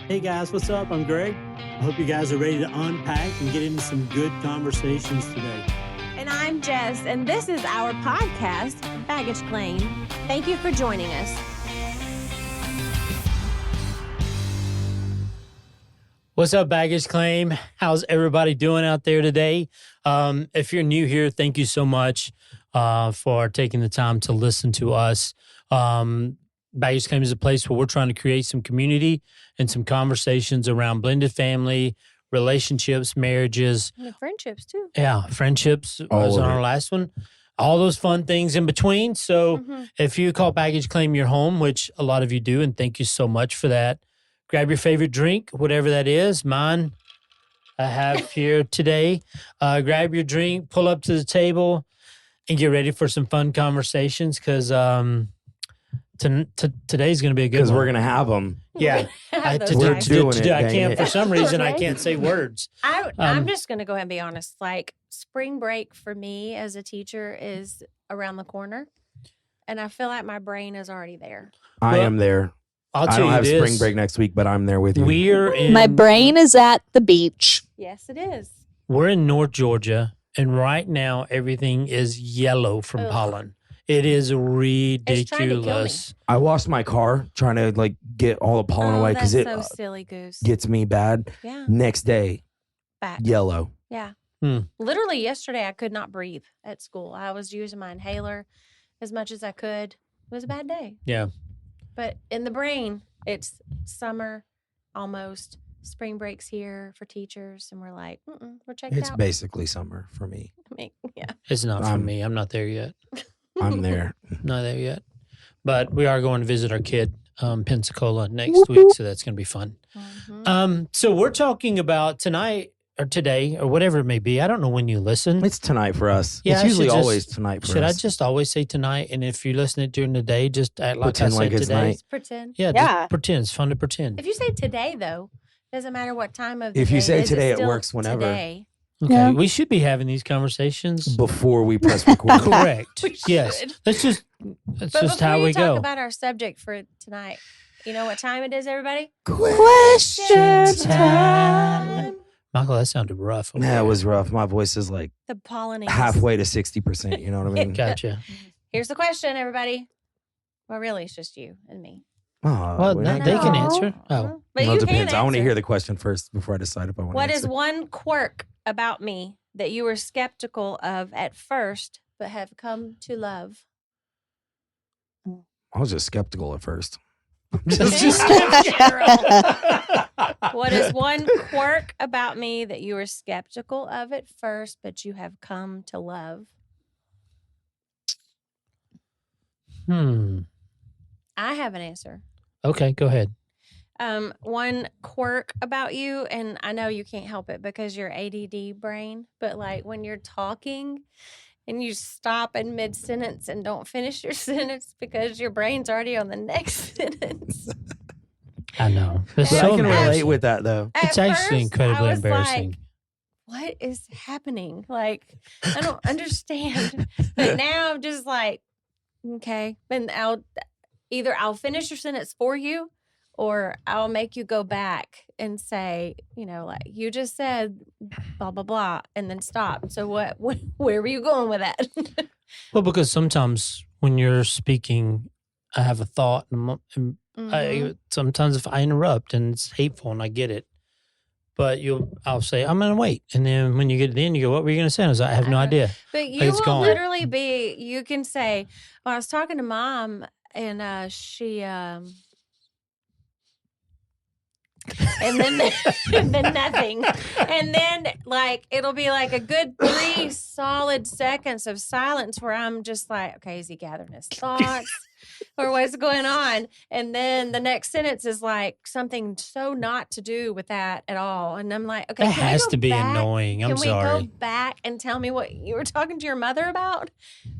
Hey guys, what's up? I'm Greg. I hope you guys are ready to unpack and get into some good conversations today. And I'm Jess, and this is our podcast, Baggage Claim. Thank you for joining us. What's up, Baggage Claim? How's everybody doing out there today? If you're new here, thank you so much for taking the time to listen to us. Baggage Claim is a place where we're trying to create some community and some conversations around blended family, relationships, marriages. And friendships, too. Yeah, friendships was on our last one. All those fun things in between. So if you call Baggage Claim your home, which a lot of you do, and thank you so much for that, grab your favorite drink, whatever that is. Mine I have here today. Grab your drink, pull up to the table, and get ready for some fun conversations because today's going to be a good one. Because we're going to have them. Yeah. We're doing it. I can't, for some reason, I Okay. can't say words. I'm just going to go ahead and be honest. Like, spring break for me as a teacher is around the corner, and I feel like my brain is already there. I am there. I'll I tell don't you have this. spring break next week, but I'm there with you. We're in, My brain is at the beach. Yes, it is. We're in North Georgia, and right now everything is yellow from Ugh. pollen. It is trying to ridiculous. I washed my car trying to get all the pollen away because that's it so silly, Goose. gets me bad. Yeah, Next day, back. yellow. Yeah. Hmm. Literally yesterday, I could not breathe at school. I was using my inhaler as much as I could. It was a bad day. Yeah. But in the brain, it's summer almost. Spring break's here for teachers, and we're like, we're checked It's out. basically summer for me. I mean, yeah. It's not for I'm- me. I'm not there yet. I'm there. Not there yet. But we are going to visit our kid, Pensacola, next week, so that's going to be fun. Mhm. So we're talking about tonight or today or whatever it may be. I don't know when you listen. It's tonight for us. Yeah, it's I usually should just- always tonight for Should I us. just always say tonight? And if you listen it during the day, just act like Pretend I said like it's today. night. Just pretend. Yeah, Yeah. just pretend. It's fun to pretend. If you say today, though, doesn't matter what time of the If day you say it is, today, it's it still works whenever. Today. Okay, Yeah. we should be having these conversations. Before we press record. Correct. We Yes. should. That's just But how before we you talk go. about our subject for tonight, you know what time it is, everybody? Question time. Michael, that sounded rough. Yeah, it was rough. My voice is like The pollinators. halfway to 60%. You know what I mean? Gotcha. Here's the question, everybody. Well, really, it's just you and me. Oh, Well, we're no, not they gonna- can No. answer. Oh, But Well, you it can depends. I want to answer. hear the question first before I decide if I want to What answer. is one quirk about me that you were skeptical of at first, but have come to love? I was just skeptical at first. Just in general. What is one quirk about me that you were skeptical of at first, but you have come to love? I have an answer. Okay, go ahead. One quirk about you, and I know you can't help it because you're ADD brain, but like when you're talking and you stop in mid sentence and don't finish your sentence because your brain's already on the next sentence. I know. It's Yeah, I so can relate embarrassing. with that though. At It's actually first, incredibly I was embarrassing. Like, what is happening? Like, I don't understand. But now I'm just like, okay. And I'll finish your sentence for you, or I'll make you go back and say, like you just said, blah blah blah, and then stop. So what where were you going with that? Well, because sometimes when you're speaking, I have a thought, and Mhm. sometimes if I interrupt and it's hateful, and I get it, but I'll say I'm gonna wait, and then when you get to the end, you go, "What were you gonna say?" And I was like, "I have no idea." But you It's will gone. literally be. You can say, "Well, I was talking to Mom, and she." And then, and then nothing. And then, like, it'll be like a good 3 solid seconds of silence where I'm just like, okay, is he gathering his thoughts? Or what's going on? And then the next sentence is like something so not to do with that at all. And I'm like, okay, That can we has go to be back? annoying. I'm Can we sorry. go back and tell me what you were talking to your mother about?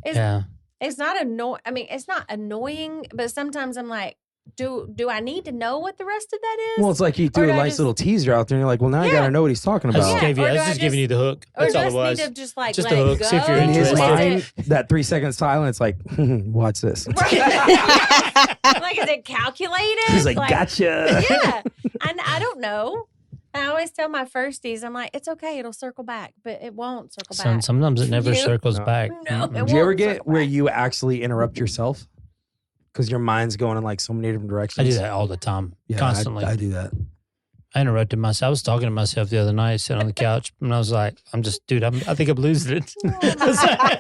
Yeah. It's not annoying. I mean, it's not annoying, but sometimes I'm like, do I need to know what the rest of that is? Well, it's like you Or threw do a I nice just- little teaser out there, and you're like, well, now I Yeah. gotta know what he's talking I just about. Yeah. gave you. Or I was do I just giving just- you the hook. or That's all just it was. need to just like Just let a it hook. See if you're go? In his interested. mind, that 3-second silence, like, watch this. Like, is it calculated? He's like, gotcha. Yeah. I don't know. I always tell my firsties, I'm like, it's okay, it'll circle back, but it won't circle back. Sometimes it never You- circles No. back. No, Mm-mm. it Do you ever won't get circle where back. you actually interrupt yourself? Because your mind's going in like so many different directions. I do that all the time, Yeah, constantly. I do that. I interrupted myself. I was talking to myself the other night, sitting on the couch, and I was like, I think I'm losing it. I was like,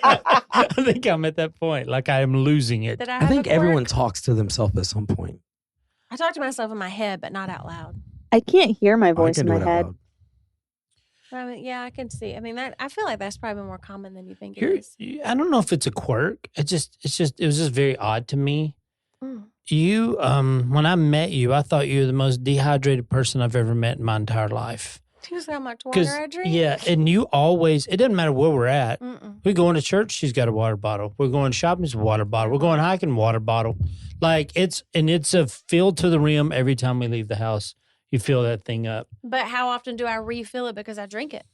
I think I'm at that point. Like I am losing it. Did I I have think a quirk? everyone talks to themselves at some point. I talk to myself in my head, but not out loud. I can't hear my I voice can in do my it out head. loud. I mean, yeah, I can see. I mean, I feel like that's probably more common than you think it You're- is. I don't know if it's a quirk. It was just very odd to me. Mm. You, when I met you, I thought you were the most dehydrated person I've ever met in my entire life. Do you see how much water I drink? Yeah, and you always, it doesn't matter where we're at. Mm-mm. We going to church, she's got a water bottle. We're going shopping, it's a water bottle. We're going hiking, water bottle. Like it's a filled to the rim every time we leave the house. You fill that thing up. But how often do I refill it because I drink it?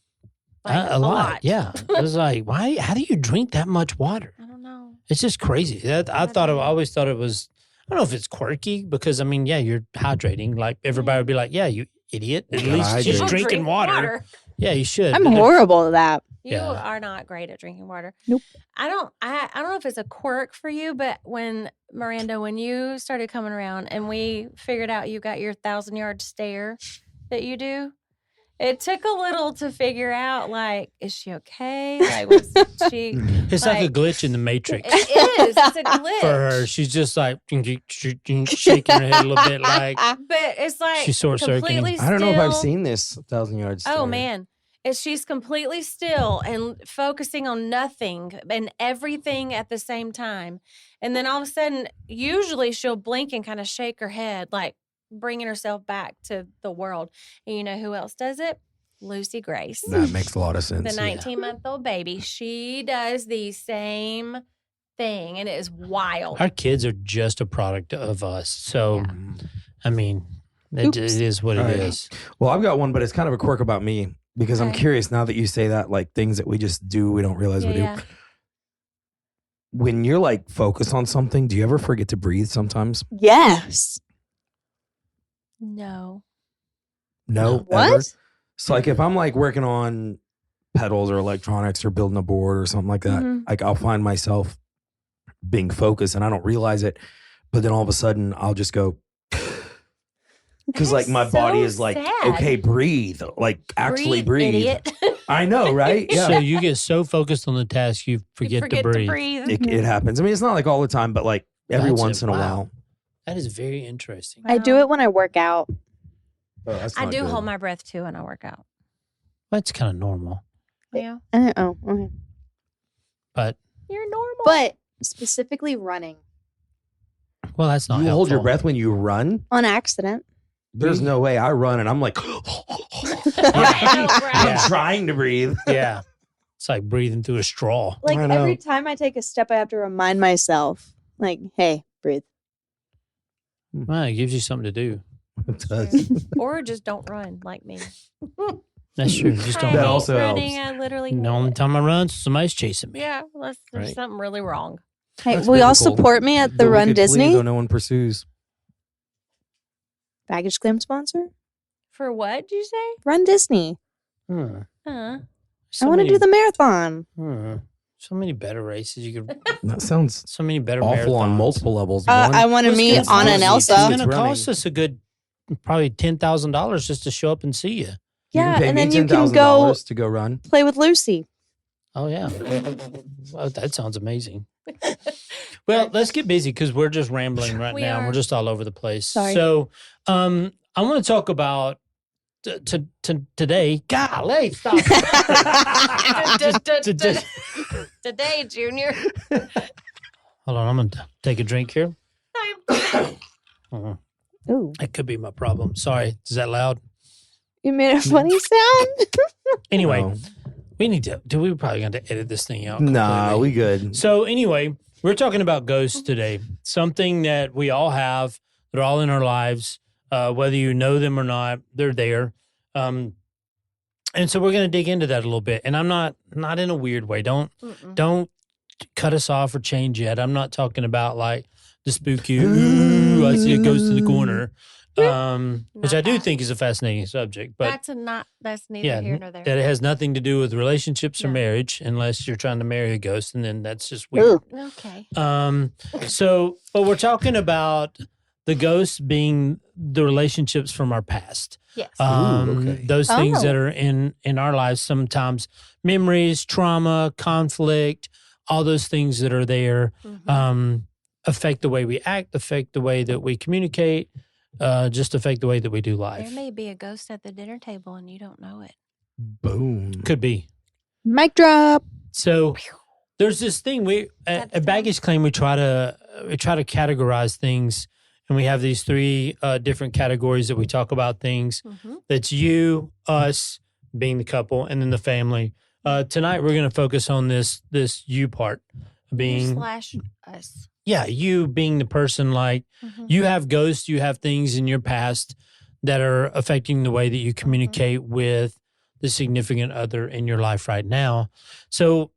A lot. Yeah. It was like, why? How do you drink that much water? I don't know. It's just crazy. I always thought it was, I don't know if it's quirky because I mean, yeah, you're hydrating. Like everybody would be like, yeah, you idiot. At least Hydrate. you're Don't drinking drink water. Yeah, you should. I'm But if- horrible at that. You Yeah. are not great at drinking water. Nope. I don't know if it's a quirk for you, but when you started coming around and we figured out you got your 1,000-yard stare that you do, it took a little to figure out, like, is she okay? Like, was she? It's like a glitch in the It Matrix is. It's a glitch. for her. She's just like shaking her head a little bit, like But it's like She's short-circuiting. completely I don't know if I've still. seen this 1,000 yards. Oh stare. man. She's completely still and focusing on nothing and everything at the same time. And then all of a sudden, usually she'll blink and kind of shake her head, like bringing herself back to the world. And you know who else does it? Lucy Grace, That makes a lot of the sense. 19-month-old baby. She does the same thing, and it is wild. our kids are just a product of us. So, I mean, it Oops. is what it All right. is. Well, I've got one, but it's kind of a quirk about me because I'm Okay. curious now that you say that, like things that we just do, we don't realize we do. Yeah. When you're like focused on something, do you ever forget to breathe sometimes? Yes. No. No. What? Ever? So like if I'm like working on pedals or electronics or building a board or something like that, Mhm. like I'll find myself being focused and I don't realize it, but then all of a sudden I'll just go because like That's my body so is like, sad. okay, breathe, like actually breathe. Idiot. I know, right? Yeah. So you get so focused on the task, you You forget, to breathe. It happens. I mean, it's not like all the time, but like every That's once it. in a Wow. while. That is very interesting. I do it when I work out. Oh, that's I not do good. hold my breath too when I work out. That's kind of normal, Yeah. Oh, okay. but You're normal. But specifically running well, that's not You hold your helpful. breath when you run? on accident. There's no way I run and I'm like, Right. I'm trying to breathe. Yeah, it's like breathing through a straw. Like I know. every time I take a step, I have to remind myself, like, hey, breathe. Well, it gives you something to do. It does. Or just don't run like me. That's true. Just I don't. That hate also running. helps. I literally The hate only it. time I run, somebody's chasing me. Yeah, unless there's Right. something really wrong. Hey, That's will y'all biblical. support me at the Though we Run could flee, Disney? though no one pursues. Baggage claim sponsor? For what did you say? Run Disney. Hmm. Huh? So I want to many- do the marathon. So many better races. You could. That sounds So many better awful on marathons. multiple levels. I want to Well, meet it's Anna gonna- and It's Elsa. going to running. cost us a good, probably $10,000 just to show up and see you. Yeah, pay and me then you can $10,000 go to go run. play with Lucy. Oh yeah, well, that sounds amazing. Well, let's get busy because we're just rambling right We now. are. We're just all over the place. Sorry. So, I want to talk about today. Golly, stop. Today, Junior. Hold on, I'm gonna take a drink here. Ooh, That could be my problem. Sorry, is that loud? you made a funny sound. Anyway, No. we need to. We're probably going to edit this thing out. Nah, completely. we good. So anyway, we're talking about ghosts today. Something that we all have. They're all in our lives. Whether you know them or not, they're there. And so we're going to dig into that a little bit. And I'm not in a weird way. Don't cut us off or change yet. I'm not talking about like the spooky, ooh, I see a ghost in the corner. Which I do think is a fascinating subject. But that's neither here nor there. That it has nothing to do with relationships or marriage, unless you're trying to marry a ghost, and then that's just weird. Ooh. Okay. But we're talking about the ghosts being the relationships from our past. Yes. Those things that are in our lives, sometimes memories, trauma, conflict, all those things that are there affect the way we act, affect the way that we communicate, just affect the way that we do life. There may be a ghost at the dinner table and you don't know it. Boom. Could be. Mic drop. So there's this thing at Baggage Claim, we try to categorize things. And we have these 3 different categories that we talk about things. That's you, us, being the couple, and then the family. Tonight we're going to focus on this you part, being /us. Yeah, you being the person. Like you have ghosts, you have things in your past that are affecting the way that you communicate with the significant other in your life right now. So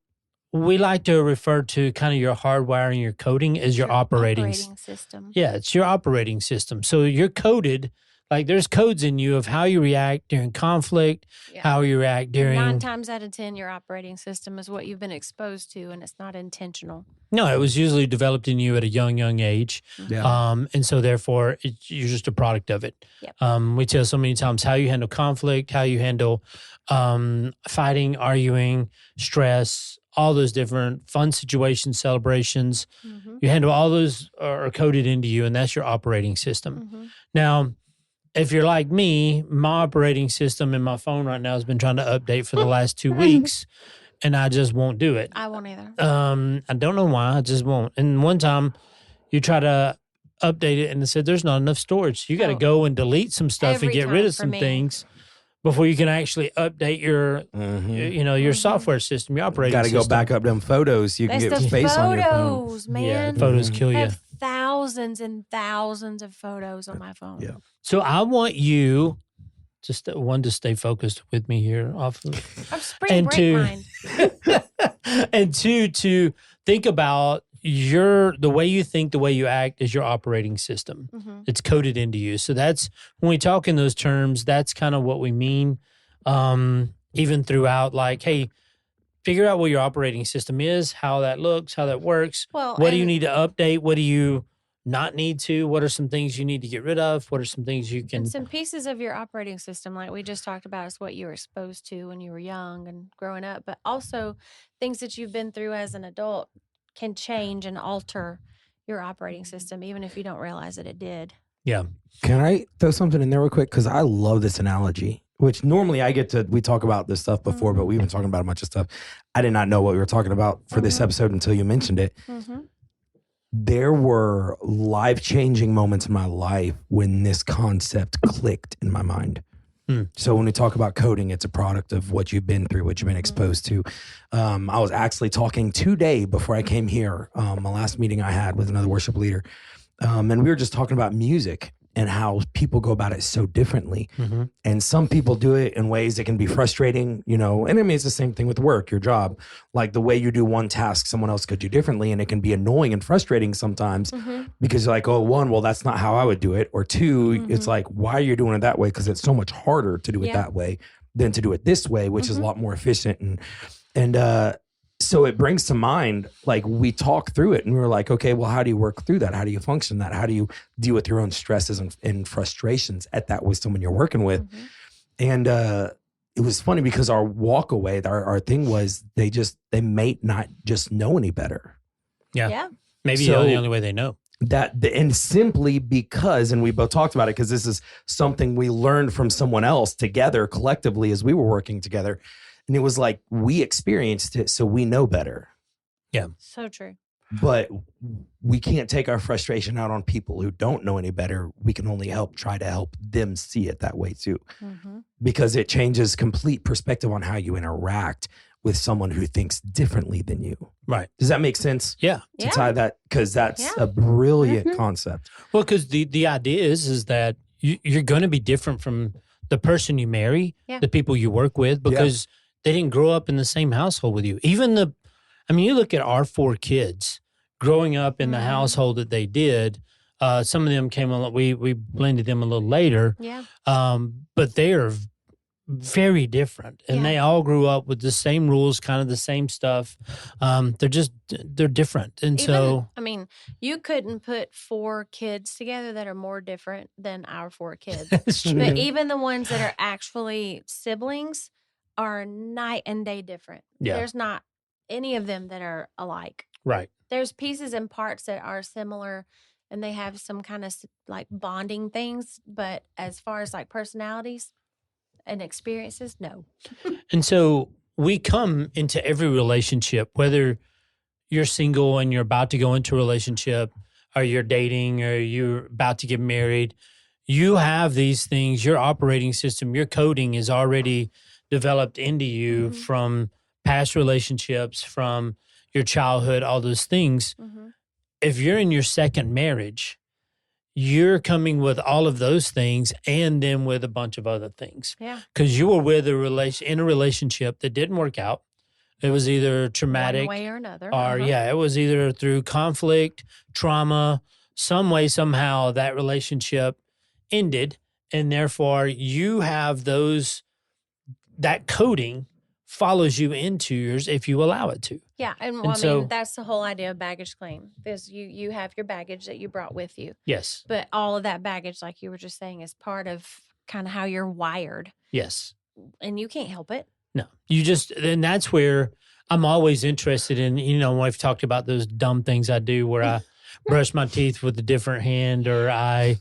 we like to refer to kind of your hardwiring, your coding as your operating system. Yeah, it's your operating system. So you're coded, like there's codes in you of how you react during conflict, how you react during... 9 times out of 10, your operating system is what you've been exposed to, and it's not intentional. No, it was usually developed in you at a young age. Yeah. And so therefore, you're just a product of it. Yep. We tell so many times how you handle conflict, how you handle fighting, arguing, stress, all those different fun situations, celebrations. You handle all those are coded into you, and that's your operating system. Now, if you're like me, my operating system in my phone right now has been trying to update for the last 2 weeks, and I just won't do it. I won't either. I don't know why, I just won't. And one time you try to update it and it said there's not enough storage. You got to go and delete some stuff and get rid of some things before you can actually update your, your software system, your operating system. Got to go back up them photos. You can get space on your phone. Photos, man. Yeah, photos kill you. I have thousands and thousands of photos on my phone. Yeah. So I want you just to stay focused with me here off of, I'm spring break mind. and 2, to think about the way you think, the way you act is your operating system. It's coded into you. So that's when we talk in those terms, that's kind of what we mean. Even throughout, like, hey, figure out what your operating system is, how that looks, how that works. Well, what do you need to update? What do you not need to? What are some things you need to get rid of? What are some things you can... And some pieces of your operating system, like we just talked about, is what you were exposed to when you were young and growing up, but also things that you've been through as an adult can change and alter your operating system, even if you don't realize that it did. Yeah. Can I throw something in there real quick? Because I love this analogy, which normally we talk about this stuff before, but we've been talking about a bunch of stuff. I did not know what we were talking about for this episode until you mentioned it. There were life-changing moments in my life when this concept clicked in my mind. So when we talk about coding, it's a product of what you've been through, what you've been exposed to. I was actually talking today before I came here, my last meeting I had with another worship leader. And we were just talking about music and how people go about it so differently. And some people do it in ways that can be frustrating, and I mean, it's the same thing with work, your job. Like the way you do one task, someone else could do differently. And it can be annoying and frustrating sometimes because you're like, oh, 1, well, that's not how I would do it. Or 2, it's like, why are you doing it that way? Because it's so much harder to do it that way than to do it this way, which is a lot more efficient. And so it brings to mind, like we talk through it and we're like, okay, well, how do you work through that? How do you function that? How do you deal with your own stresses and frustrations at that with someone you're working with? And it was funny because our walk away, our thing was they may not just know any better. Yeah. Maybe So- the only way they know. And simply because, and we both talked about it because this is something we learned from someone else together collectively as we were working together. And it was like, we experienced it, so we know better. So true. But we can't take our frustration out on people who don't know any better. We can only try to help them see it that way too. Because it changes complete perspective on how you interact with someone who thinks differently than you. Right. Does that make sense? Yeah. To tie that, because that's a brilliant concept. Well, because the idea is that you're going to be different from the person you marry, the people you work with, because they didn't grow up in the same household with you. Even you look at our 4 kids growing up in the household that they did. Some of them came along. We blended them a little later. Yeah. But they are very different, and they all grew up with the same rules, kind of the same stuff. They're different, and so you couldn't put 4 kids together that are more different than our 4 kids. That's true. But even the ones that are actually siblings are night and day different. Yeah. There's not any of them that are alike. Right. There's pieces and parts that are similar, and they have some kind of like bonding things. But as far as like personalities and experiences, no. And so we come into every relationship, whether you're single and you're about to go into a relationship, or you're dating, or you're about to get married. You have these things, your operating system, your coding is already developed into you from past relationships, from your childhood, all those things. If you're in your second marriage, you're coming with all of those things and then with a bunch of other things. Yeah. Because you were with in a relationship that didn't work out. It was either traumatic. One way or another. Or, it was either through conflict, trauma, some way, somehow that relationship ended. And therefore, you have that coding follows you into yours if you allow it to. Yeah, and that's the whole idea of baggage claim. Is you have your baggage that you brought with you. Yes. But all of that baggage, like you were just saying, is part of kind of how you're wired. Yes. And you can't help it. No. And that's where I'm always interested in, I've talked about those dumb things I do where I brush my teeth with a different hand, or I,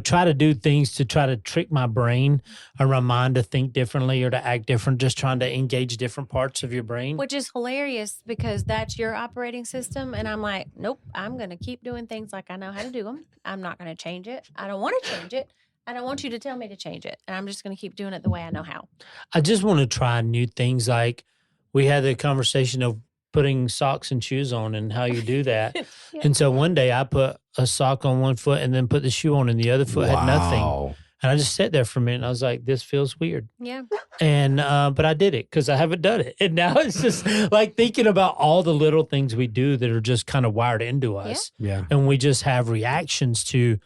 try to do things to try to trick my brain or my mind to think differently or to act different, just trying to engage different parts of your brain. Which is hilarious because that's your operating system. And I'm like, nope, I'm going to keep doing things like I know how to do them. I'm not going to change it. I don't want to change it. I don't want you to tell me to change it. And I'm just going to keep doing it the way I know how. I just want to try new things. Like we had the conversation of putting socks and shoes on and how you do that. Yeah. And so one day I put a sock on one foot and then put the shoe on and the other foot had nothing. And I just sat there for a minute and I was like, this feels weird. Yeah. And, but I did it because I haven't done it. And now it's just like thinking about all the little things we do that are just kind of wired into us. Yeah. And we just have reactions to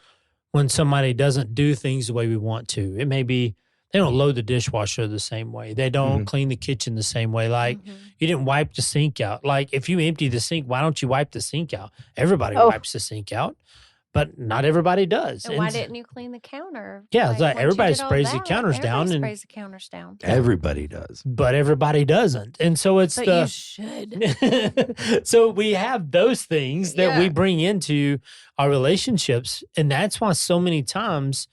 when somebody doesn't do things the way we want to. It may be they don't load the dishwasher the same way. They don't clean the kitchen the same way. Like you didn't wipe the sink out. Like if you empty the sink, why don't you wipe the sink out? Everybody wipes the sink out, but not everybody does. And why didn't you clean the counter? Yeah, like everybody sprays the counters down. Everybody sprays the counters down. Everybody does. But everybody doesn't. And so it's you should. So we have those things that we bring into our relationships. And that's why so many times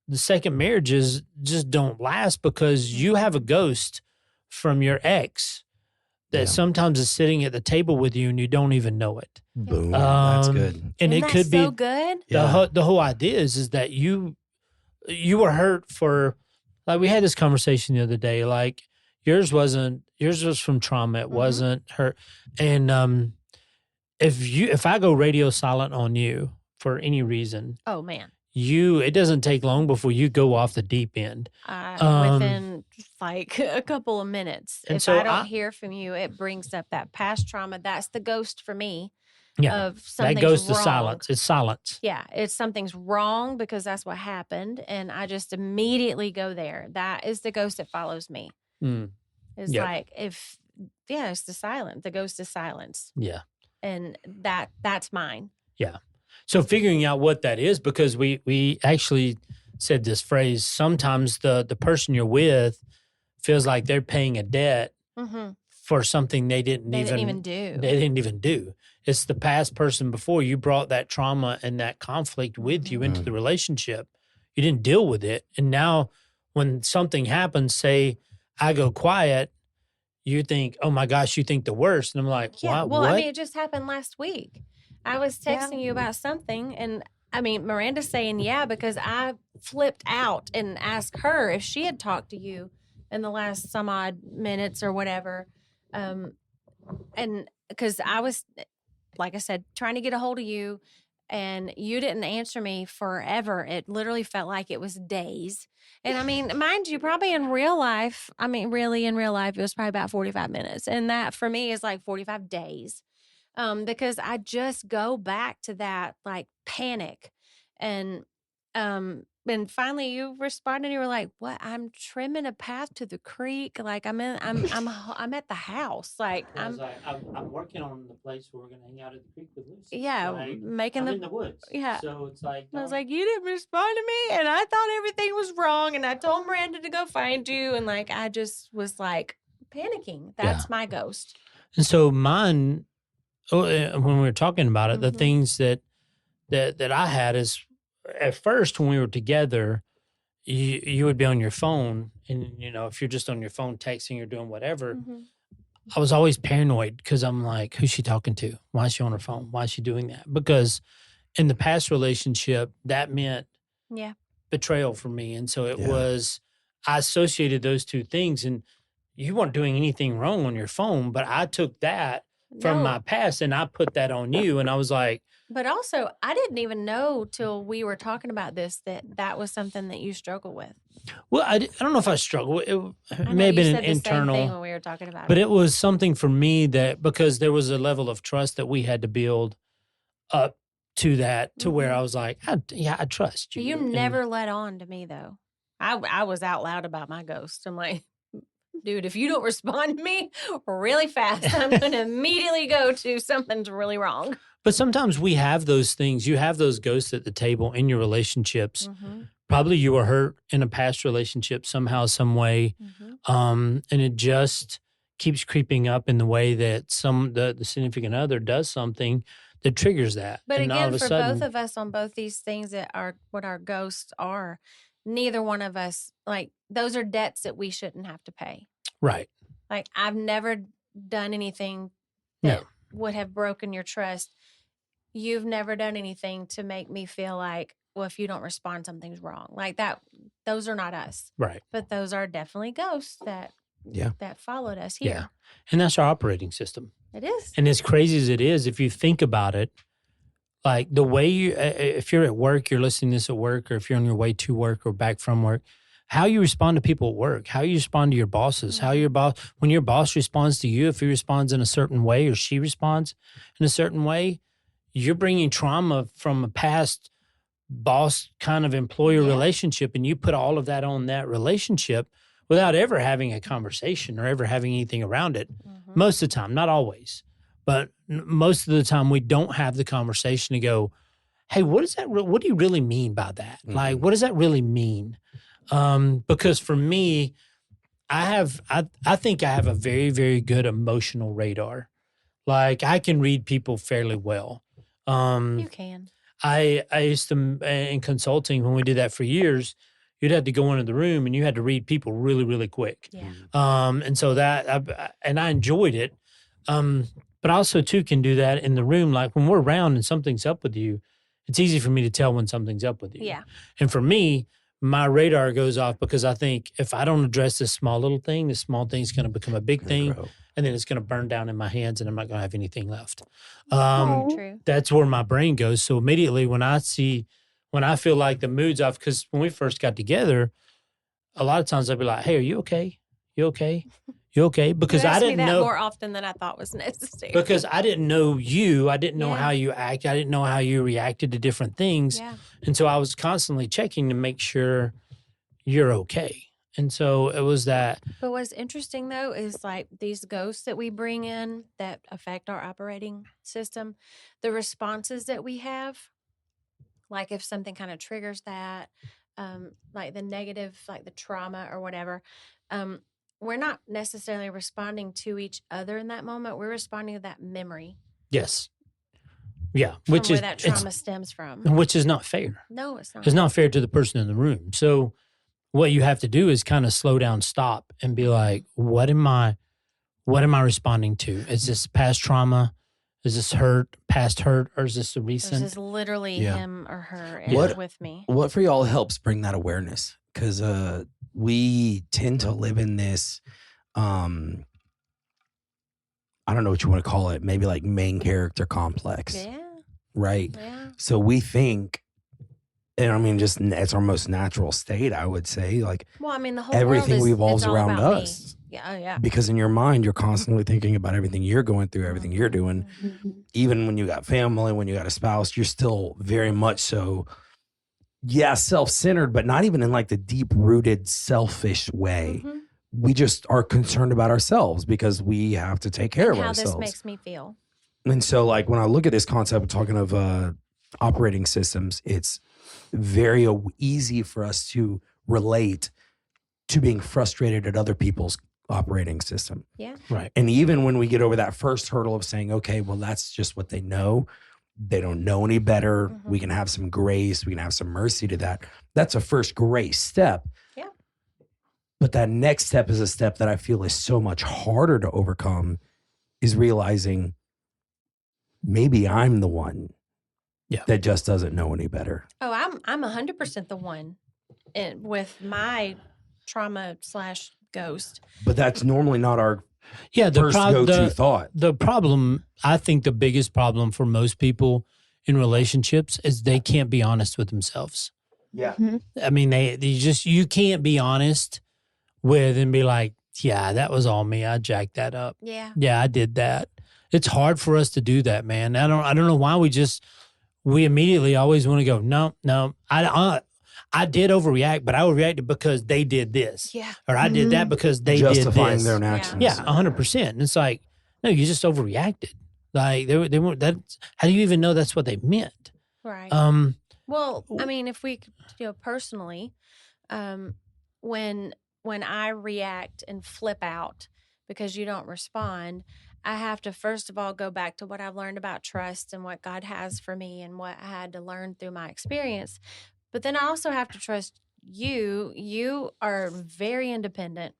the second marriages just don't last because you have a ghost from your ex that sometimes is sitting at the table with you and you don't even know it. Boom. That's good. Isn't And it could that be so good. The whole idea is that you were hurt for, like we had this conversation the other day, like yours was from trauma. It wasn't hurt. And if I go radio silent on you for any reason, oh man. It doesn't take long before you go off the deep end. Within like a couple of minutes. And if so I don't hear from you, it brings up that past trauma. That's the ghost for me. Yeah. Of something's that goes to wrong. silence. It's silence. Yeah. It's something's wrong because that's what happened. And I just immediately go there. That is the ghost that follows me. It's like it's the silence. The ghost is silence. Yeah. And that's mine. Yeah. So figuring out what that is, because we actually said this phrase, sometimes the person you're with feels like they're paying a debt for something they didn't even do. They didn't even do. It's the past person before you brought that trauma and that conflict with you into the relationship. You didn't deal with it. And now when something happens, say I go quiet, you think, oh my gosh, you think the worst. And I'm like, yeah, what? I mean, it just happened last week. I was texting you about something, and I mean, Miranda's saying, because I flipped out and asked her if she had talked to you in the last some odd minutes or whatever. And because I was, like I said, trying to get a hold of you, and you didn't answer me forever. It literally felt like it was days. And I mean, mind you, probably in real life, really in real life, it was probably about 45 minutes. And that for me is like 45 days. Because I just go back to that like panic. And finally you responded, you were like, what? I'm trimming a path to the creek. Like I'm at the house. Like I'm working on the place where we're going to hang out at the creek with Lucy. yeah, Like, making I'm in the woods. Yeah. So it's like, I was like, you didn't respond to me, and I thought everything was wrong, and I told Miranda to go find you, and like I just was like panicking. That's my ghost. and so mine, when we were talking about it, the things that I had is at first when we were together, you would be on your phone, and if you're just on your phone texting or doing whatever, I was always paranoid because I'm like, who's she talking to? Why is she on her phone? Why is she doing that? Because in the past relationship, that meant betrayal for me, and so it was. I associated those two things, and you weren't doing anything wrong on your phone, but I took that from my past and I put that on you, and I was like. But also, I didn't even know till we were talking about this that was something that you struggle with. Well, I don't know if I struggle. It may have been an internal same thing when we were talking about but it. it was something for me that because there was a level of trust that we had to build up to that to where I was like, I trust you. You never let on to me though. I was out loud about my ghost. I'm like, dude, if you don't respond to me really fast, I'm going to immediately go to something's really wrong. But sometimes we have those things. You have those ghosts at the table in your relationships. Probably you were hurt in a past relationship somehow, some way. And it just keeps creeping up in the way that the significant other does something that triggers that. But and again, for both of us on both these things that are what our ghosts are, neither one of us, like those are debts that we shouldn't have to pay. Right. Like I've never done anything that would have broken your trust. You've never done anything to make me feel like, well, if you don't respond, something's wrong. Like that, those are not us. Right. But those are definitely ghosts that followed us here. Yeah. And that's our operating system. It is. And as crazy as it is, if you think about it, like the way if you're at work, you're listening to this at work, or if you're on your way to work or back from work, how you respond to people at work, how you respond to your bosses, when your boss responds to you, if he responds in a certain way or she responds in a certain way, you're bringing trauma from a past boss kind of employer relationship, and you put all of that on that relationship without ever having a conversation or ever having anything around it. Most of the time, not always, but most of the time we don't have the conversation to go, hey, what do you really mean by that? Like, what does that really mean? Because for me, I think I have a very, very good emotional radar. Like I can read people fairly well. You can. I used to, in consulting, when we did that for years, you'd have to go into the room and you had to read people really, really quick. Yeah. And so I enjoyed it. But I also too can do that in the room. Like when we're around and something's up with you, it's easy for me to tell when something's up with you. Yeah. And for me, my radar goes off because I think if I don't address this small little thing, this small thing's going to become a big thing. And then it's going to burn down in my hands and I'm not going to have anything left. True. That's where my brain goes. So immediately when I feel like the mood's off, because when we first got together, a lot of times I'd be like, hey, are you okay? You okay? You okay? Because I didn't know more often than I thought was necessary. Because I didn't know you. I didn't know how you act. I didn't know how you reacted to different things. Yeah. And so I was constantly checking to make sure you're okay. And so it was that. But what's interesting, though, is like these ghosts that we bring in that affect our operating system, the responses that we have, like if something kind of triggers that, like the negative, like the trauma or whatever, we're not necessarily responding to each other in that moment. We're responding to that memory. Yes. Yeah. Where that trauma stems from. Which is not fair. No, it's not. It's not fair to the person in the room. So what you have to do is kind of slow down, stop, and be like, what am I responding to? Is this past trauma? Is this past hurt, or is this a recent? This is literally him or her with me. What for y'all helps bring that awareness? Because we tend to live in this I don't know what you want to call it, maybe like main character complex. Yeah. Right. Yeah. So we think, and I mean, just it's our most natural state, I would say. Like, Well, I mean, the whole everything world revolves it's all around about me. us. Yeah. Oh, yeah. Because in your mind, you're constantly thinking about everything you're going through, everything you're doing. Even when you got family, when you got a spouse, you're still very much so, self-centered, but not even in like the deep-rooted selfish way. Mm-hmm. We just are concerned about ourselves because we have to take care of How ourselves. this makes me feel. And so, like, when I look at this concept of talking of operating systems, it's very easy for us to relate to being frustrated at other people's operating system. Yeah. Right. And even when we get over that first hurdle of saying, okay, well, that's just what they know. They don't know any better. We can have some grace. We can have some mercy to that. That's a first grace step. Yeah. But that next step is a step that I feel is so much harder to overcome, is realizing maybe I'm the one that just doesn't know any better. Oh, I'm 100% the one with my trauma / ghost. But that's normally not our the first go-to thought. The problem, I think the biggest problem for most people in relationships is they can't be honest with themselves. Yeah. I mean, you can't be honest with and be like, yeah, that was all me. I jacked that up. Yeah. Yeah, I did that. It's hard for us to do that, man. I don't know why we immediately always want to go, no, I did overreact, but I overreacted because they did this. Yeah. Or I did that because they Justifying did this. their own actions. Yeah, 100%. And it's like, no, you just overreacted. Like they weren't that. How do you even know that's what they meant? Right. Well, I mean, if we, personally, when I react and flip out because you don't respond, I have to first of all go back to what I've learned about trust and what God has for me and what I had to learn through my experience. But then I also have to trust you. You are very independent.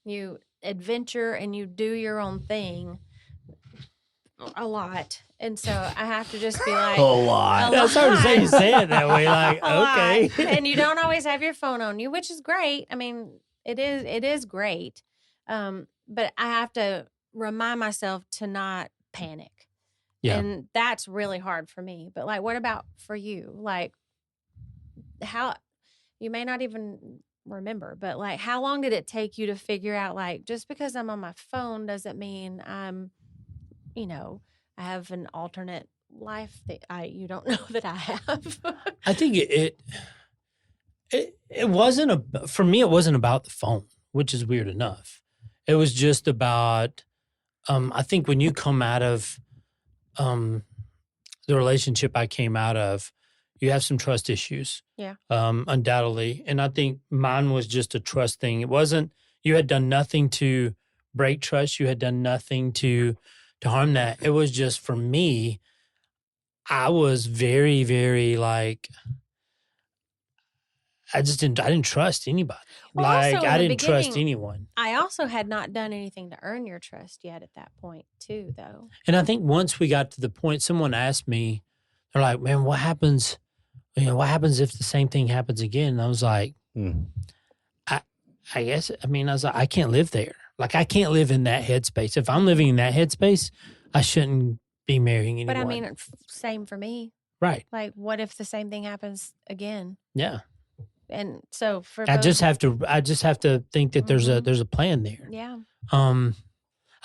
You adventure and you do your own thing a lot. And so I have to just be like, A lot. That's hard to say you say it that way. Like, a lot. okay. And you don't always have your phone on you, which is great. I mean, it is great. But I have to remind myself to not panic. Yeah. And that's really hard for me. But like, what about for you? Like, how, you may not even remember, but like, how long did it take you to figure out, like, just because I'm on my phone doesn't mean I'm, I have an alternate life that you don't know that I have. I think it wasn't for me. It wasn't about the phone, which is weird enough. It was just about. I think when you come out of the relationship I came out of, you have some trust issues. Yeah. Undoubtedly, and I think mine was just a trust thing. It wasn't. You had done nothing to break trust. You had done nothing to harm that. It was just for me. I was very, very like. I didn't trust anybody. Well, like also, I in the didn't trust beginning, anyone. I also had not done anything to earn your trust yet at that point, too, though. And I think once we got to the point, someone asked me, they're like, man, what happens? What happens if the same thing happens again? And I was like, I guess, I was like, I can't live there. Like, I can't live in that headspace. If I'm living in that headspace, I shouldn't be marrying anyone. But I mean, same for me. Right. Like, what if the same thing happens again? Yeah. And so for I just have to think that there's a plan there. Yeah. I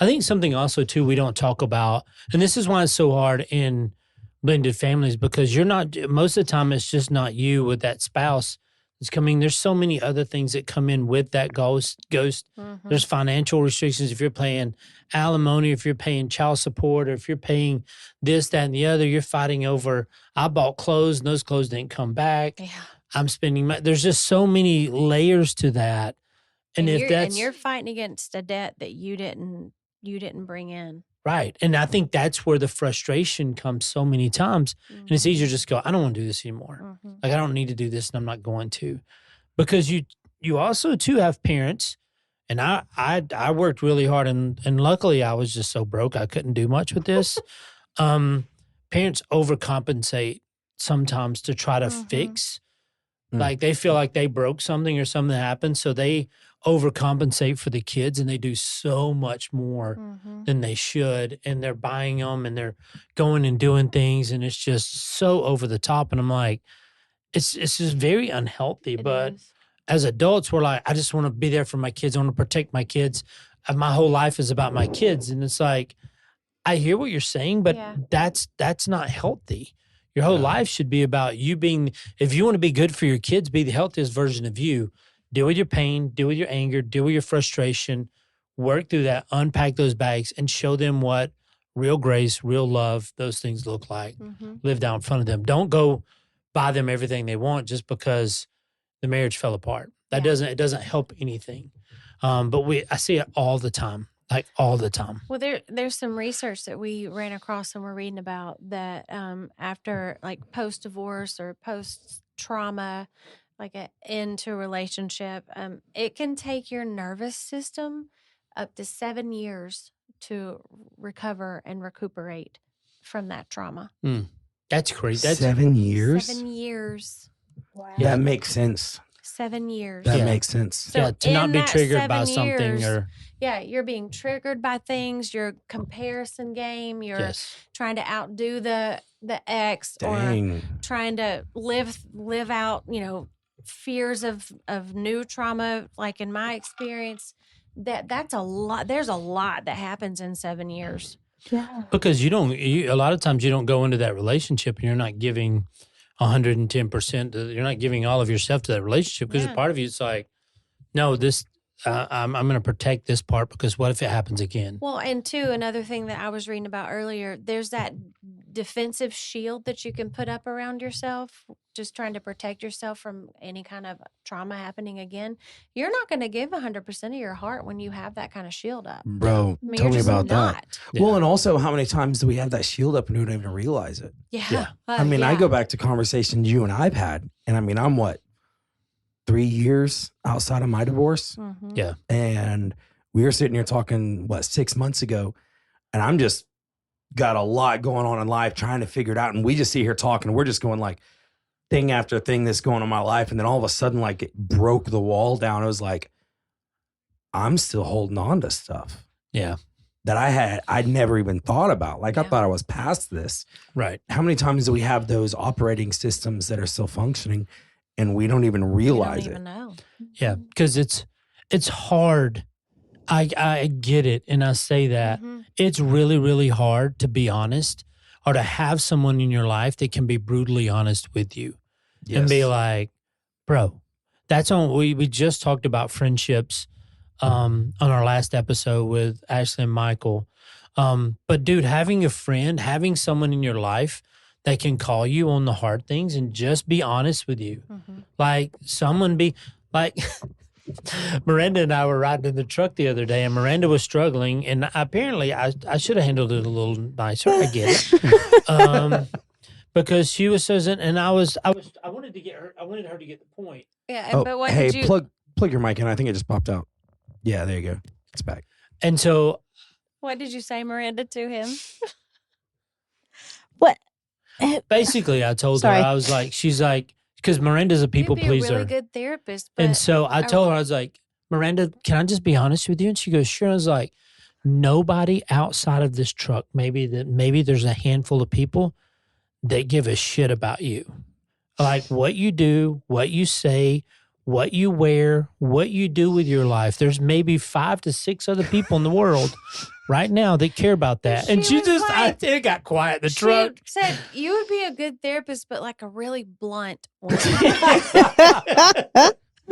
think something also too we don't talk about, and this is why it's so hard in blended families, because you're not, most of the time it's just not you with that spouse that's coming. There's so many other things that come in with that ghost. There's financial restrictions. If you're paying alimony, if you're paying child support, or if you're paying this, that, and the other, you're fighting over, I bought clothes and those clothes didn't come back. Yeah. I'm spending money. There's just so many layers to that. And you're fighting against a debt that you didn't bring in. Right. And I think that's where the frustration comes so many times. And it's easier to just go, I don't want to do this anymore. Like, I don't need to do this and I'm not going to. Because you also too have parents, and I worked really hard and luckily I was just so broke I couldn't do much with this. Parents overcompensate sometimes to try to fix Like they feel like they broke something or something happened. So they overcompensate for the kids and they do so much more than they should. And they're buying them and they're going and doing things. And it's just so over the top. And I'm like, it's just very unhealthy. But as adults, we're like, I just want to be there for my kids. I want to protect my kids. My whole life is about my kids. And it's like, I hear what you're saying, but that's not healthy. Your whole life should be about you being, if you want to be good for your kids, be the healthiest version of you. Deal with your pain, deal with your anger, deal with your frustration, work through that, unpack those bags, and show them what real grace, real love, those things look like. Live down in front of them. Don't go buy them everything they want just because the marriage fell apart. It doesn't help anything. But I see it all the time. Like all the time. Well, there's some research that we ran across and we're reading about that after like post-divorce or post-trauma, like an end to a relationship, it can take your nervous system up to 7 years to recover and recuperate from that trauma. That's crazy. That's 7 years? 7 years. Wow. That makes sense. 7 years. That makes sense. So to not in be that triggered by 7 something years, or you're being triggered by things. Your comparison game. You're trying to outdo the ex, Dang. or trying to live out, fears of new trauma. Like in my experience, that's a lot. There's a lot that happens in 7 years. Yeah. because a lot of times you don't go into that relationship and you're not giving 110%. You're not giving all of yourself to that relationship because a part of you it's like, no, this I'm going to protect this part because what if it happens again? Well, and two, another thing that I was reading about earlier, there's that defensive shield that you can put up around yourself, just trying to protect yourself from any kind of trauma happening again. You're not going to give 100% of your heart when you have that kind of shield up. Bro, I mean, tell you're me just about not. that. Yeah. Well, and also how many times do we have that shield up and we don't even realize it? Yeah. I mean, I go back to conversations you and I've had, and I mean, I'm 3 years outside of my divorce. Mm-hmm. Yeah. And we were sitting here talking, 6 months ago, and I'm just got a lot going on in life trying to figure it out. And we just sit here talking, and we're just going like thing after thing that's going on in my life. And then all of a sudden, like it broke the wall down. It was like, I'm still holding on to stuff. Yeah. That I'd never even thought about. Like I thought I was past this. Right. How many times do we have those operating systems that are still functioning and we don't even realize you it? don't even know. Yeah. Because it's hard. I get it. And I say that it's really, really hard to be honest or to have someone in your life that can be brutally honest with you and be like, bro, that's on. We just talked about friendships on our last episode with Ashley and Michael. But dude, having a friend, having someone in your life that can call you on the hard things and just be honest with you. Like someone be like Miranda and I were riding in the truck the other day and Miranda was struggling and apparently I should have handled it a little nicer. I get it. Because she was so and I wanted her to get the point. Yeah. But what hey, did you plug your mic in. I think it just popped out. Yeah, there you go. It's back. And so what did you say, Miranda, to him? What? basically I told her, Sorry. I was like, she's like, because Miranda's a people You'd be pleaser. a really good therapist. But And so I told her, I was like, Miranda, can I just be honest with you? And she goes, sure. I was like, nobody outside of this truck, maybe there's a handful of people that give a shit about you. Like what you do, what you say, what you wear, what you do with your life. There's maybe 5 to 6 other people in the world right now that care about that. And she was just, like- it got quiet in the she truck. said you would be a good therapist, but like a really blunt one.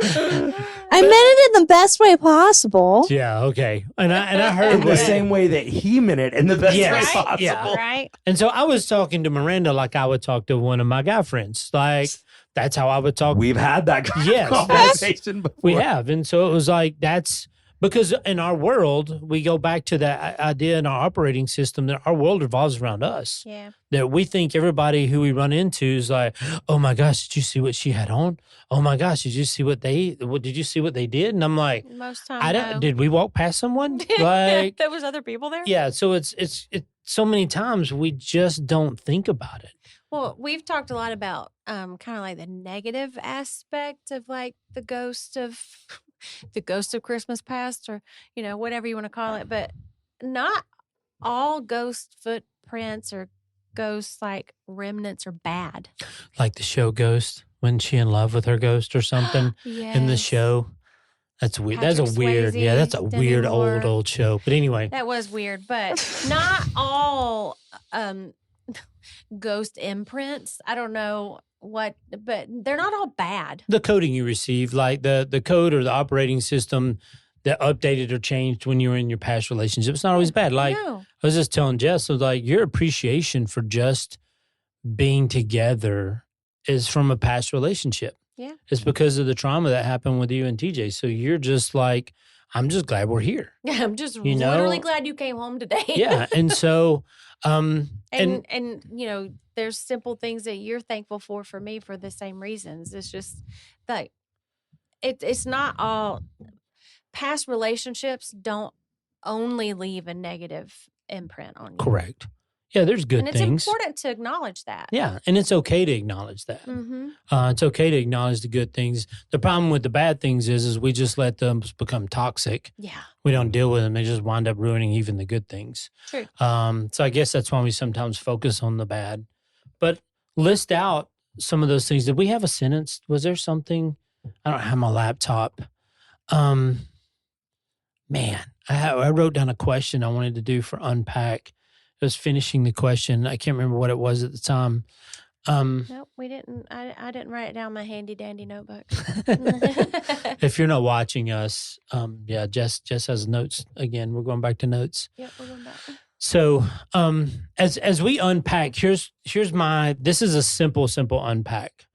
I meant it in the best way possible. Yeah, okay. And I heard In the what- same way that he meant it in the best Yes, way right? possible. yeah. Right? And so I was talking to Miranda like I would talk to one of my guy friends. Like that's how I would talk. We've had that Yes, conversation before. We have. And so it was like, that's because in our world, we go back to that idea in our operating system that our world revolves around us. Yeah. That we think everybody who we run into is like, oh my gosh, did you see what she had on? Oh my gosh, did you see what they did? And I'm like, Most times. I don't, no. did we walk past someone? Like, there was other people there. yeah. So it's so many times we just don't think about it. Well, we've talked a lot about kind of like the negative aspect of like the ghost of Christmas past, or whatever you want to call it, but not all ghost footprints or ghost like remnants are bad. Like the show Ghost, when she in love with her ghost or something in the Yes. show. That's weird. Patrick That's a weird. Swayze, Yeah, that's a Demi weird Moore. old show. But anyway, That was weird, but not all ghost imprints. I don't know what, but they're not all bad. the coding you receive, like the code or the operating system that updated or changed when you were in your past relationship, it's not always bad. Like No. I was just telling Jess, I was like, your appreciation for just being together is from a past relationship. Yeah. It's because of the trauma that happened with you and TJ. So you're just like, I'm just glad we're here. Yeah, I'm just You know? literally glad you came home today. Yeah. And so, and there's simple things that you're thankful for me for the same reasons. It's just like it's not all past relationships don't only leave a negative imprint on you. correct. Yeah, there's good And it's things. important to acknowledge that. Yeah. And it's okay to acknowledge that. Mm-hmm. It's okay to acknowledge the good things. The problem with the bad things is we just let them become toxic. Yeah. We don't deal with them. They just wind up ruining even the good things. True. So I guess that's why we sometimes focus on the bad. But list out some of those things. Did we have a sentence? Was there something? I don't have my laptop. Man, I wrote down a question I wanted to do for Unpack. I was finishing the question. I can't remember what it was at the time. Nope, we didn't. I didn't write it down in my handy dandy notebook. If you're not watching us, Jess has notes again. We're going back to notes. Yep, we're going back. So, as we unpack, here's my. This is a simple unpack.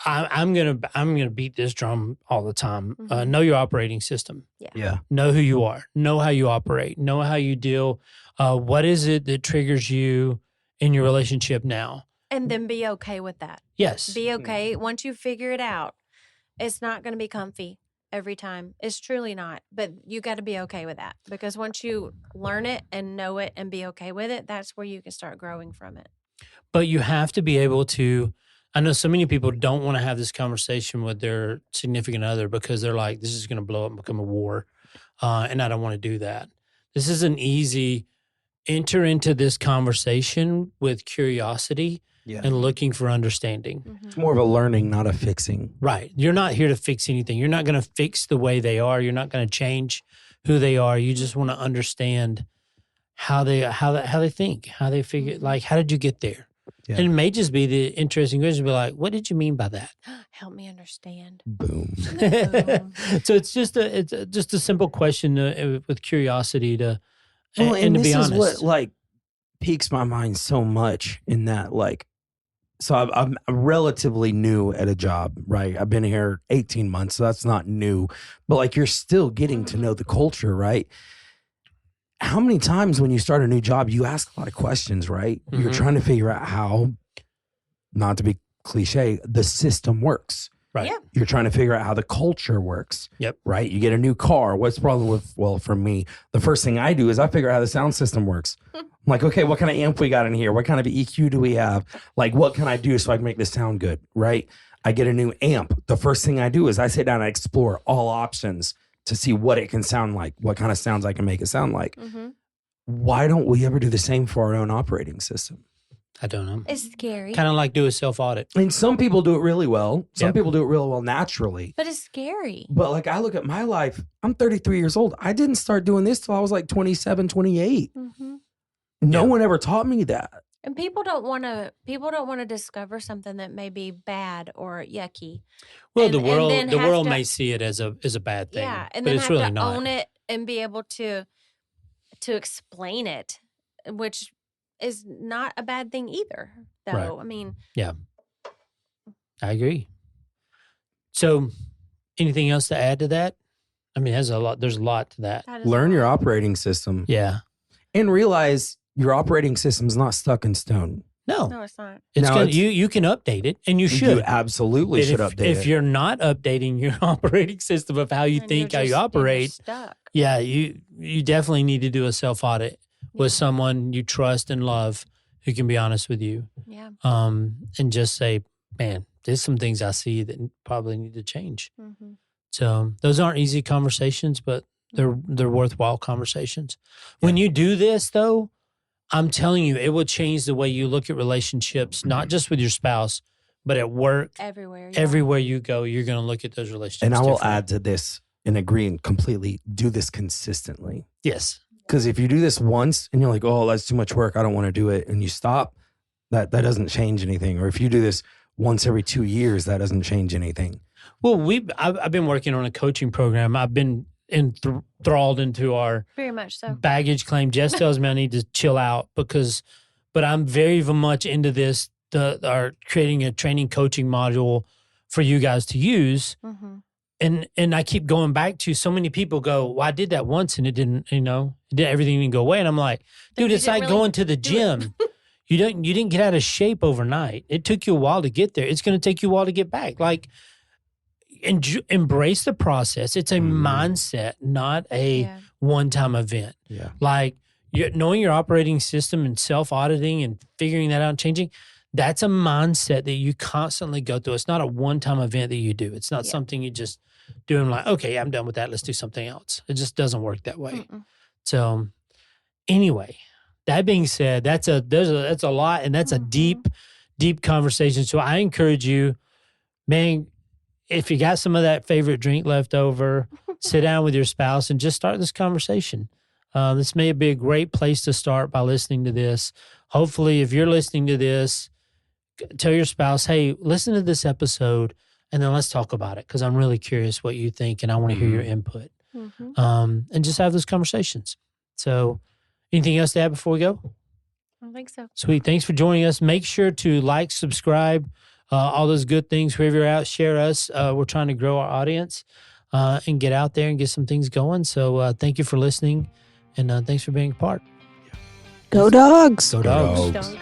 I'm gonna beat this drum all the time. Mhm. Know your operating system. Yeah. Know who you are. Know how you operate. Know how you deal. What is it that triggers you in your relationship now? And then be okay with that. Yes. Be okay. Once you figure it out, it's not going to be comfy every time. It's truly not. But you got to be okay with that, because once you learn it and know it and be okay with it, that's where you can start growing from it. But you have to be able to. I know so many people don't want to have this conversation with their significant other because they're like, this is going to blow up and become a war. And I don't want to do that. This is an easy enter into this conversation with curiosity Yeah. and looking for understanding. Mm-hmm. It's more of a learning, not a fixing. Right. You're not here to fix anything. You're not going to fix the way they are. You're not going to change who they are. You just want to understand how they think, how they figure, like, how did you get there? Yeah. And it may just be the interesting question, be like, what did you mean by that? Help me understand. Boom. Boom. So it's just a simple question with curiosity to, Well, and to this be is honest. what like piques my mind so much in that so I'm relatively new at a job, right? I've been here 18 months, so that's not new, but like you're still getting to know the culture, right? How many times when you start a new job, you ask a lot of questions, right? You're Mhm. trying to figure out how, not to be cliche, the system works. Right. Yeah. You're trying to figure out how the culture works. Yep. Right. You get a new car. What's the problem with, well, for me, the first thing I do is I figure out how the sound system works. I'm like, okay, what kind of amp we got in here? What kind of EQ do we have? Like, what can I do so I can make this sound good? Right. I get a new amp. The first thing I do is I sit down and explore all options to see what it can sound like, what kind of sounds I can make it sound like. Mm-hmm. Why don't we ever do the same for our own operating system? I don't know. It's scary. Kind of like do a self-audit. And some people do it really well. Some Yep. people do it really well naturally. But it's scary. But like I look at my life, I'm 33 years old. I didn't start doing this till I was like 27, 28. Mm-hmm. No Yeah. one ever taught me that. And people don't want to discover something that may be bad or yucky. Well, And- the and world then the have world to- may see it as a bad thing. Yeah, and but then it's have really to not. own it and be able to explain it, which is not a bad thing either. Though Right. I mean, I agree. So, anything else to add to that? I mean, there's a lot to that. that is Learn a your lot. operating system Yeah. and realize your operating system's not stuck in stone. No, No, it's not. it's No, gonna, it's- you can update it, and you should. You absolutely And should if, update if it. you're not updating your operating system of how you And think, you're how you just- and you're operate, stuck. yeah, you definitely need to do a self audit with Yeah. someone you trust and love who can be honest with you. Yeah. And just say, man, there's some things I see that probably need to change. Mm-hmm. So those aren't easy conversations, but they're worthwhile conversations. When you do this, though, I'm telling you, it will change the way you look at relationships, not just with your spouse, but at work. Everywhere. Yeah. Everywhere you go, you're going to look at those relationships. And I will differently. add to this and agree completely. Do this consistently. Yes. Because if you do this once and you're like, oh, that's too much work, I don't want to do it, and you stop, that doesn't change anything. Or if you do this once every 2 years, that doesn't change anything. Well, I've been working on a coaching program. I've been enthralled into our Very much so. baggage claim. Jess tells me I need to chill out but I'm very much into this. Our creating a training coaching module for you guys to use. Mm-hmm. And I keep going back to so many people go, well, I did that once and it didn't, everything didn't go away. And I'm like, dude, it's like going to the gym. You didn't get out of shape overnight. It took you a while to get there. It's going to take you a while to get back. Like, embrace the process. It's a mindset, not a one-time event. Yeah. Like, knowing your operating system and self-auditing and figuring that out and changing, that's a mindset that you constantly go through. It's not a one-time event that you do. It's not something you just do and like, okay, I'm done with that. Let's do something else. It just doesn't work that way. Mm-mm. So anyway, that being said, that's a lot, and that's a deep conversation. So I encourage you, man, if you got some of that favorite drink left over, sit down with your spouse and just start this conversation. This may be a great place to start by listening to this. Hopefully, if you're listening to this, tell your spouse, hey, listen to this episode, and then let's talk about it because I'm really curious what you think, and I want to hear your input. Mm-hmm. And just have those conversations. So anything else to add before we go? I don't think so. Sweet. Thanks for joining us. Make sure to like, subscribe, all those good things. Wherever you're out, share us. We're trying to grow our audience and get out there and get some things going. So thank you for listening, and thanks for being a part. Go dogs. Go Dogs. Dog.